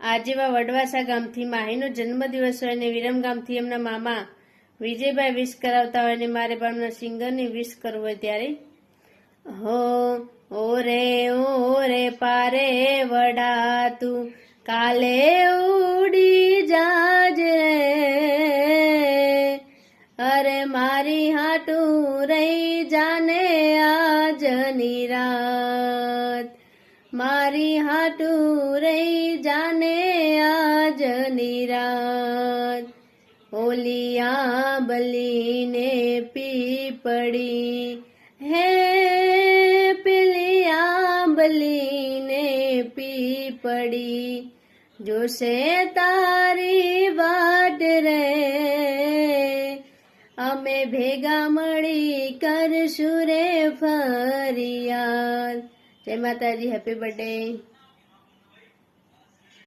આજેવા વડવાસા ગામથી માહીનો જન્મદિવસ હોય અને વિરમગામથી એમના મામા વિજયભાઈ વિશ કરાવતા હોય અને મારે પણ સિંગરની વિશ કરવું હોય ત્યારે ઓરે પારે વડા તું કાલે ઉડી જાજે અરે મારી હાટું રહી જાને આજની રાત મારી હાટું રહી જાને આજની રાત ઓલી આંબલીને પીપળી હે પેલી આંબલીને પીપળી જોશે તારી વાટ રે અમે ભેગા મળી કરશું રે ફરિયાદ. જય માતાજી, હેપી બર્થડે.